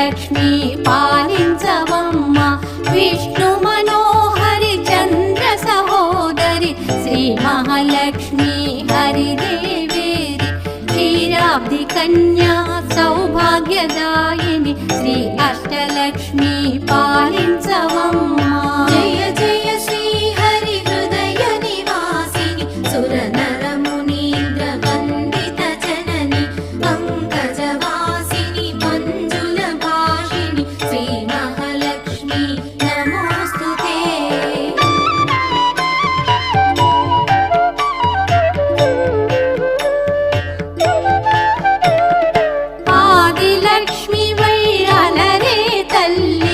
అష్టలక్ష్మి పాలించవమ్మ విష్ణు మనోహరి చంద్ర సహోదరి శ్రీ మహాలక్ష్మి హరిదేవేరి క్షీరాబ్ది కన్యా సౌభాగ్యదాయిని శ్రీ అష్టలక్ష్మి పాలించవమ్మ. జయ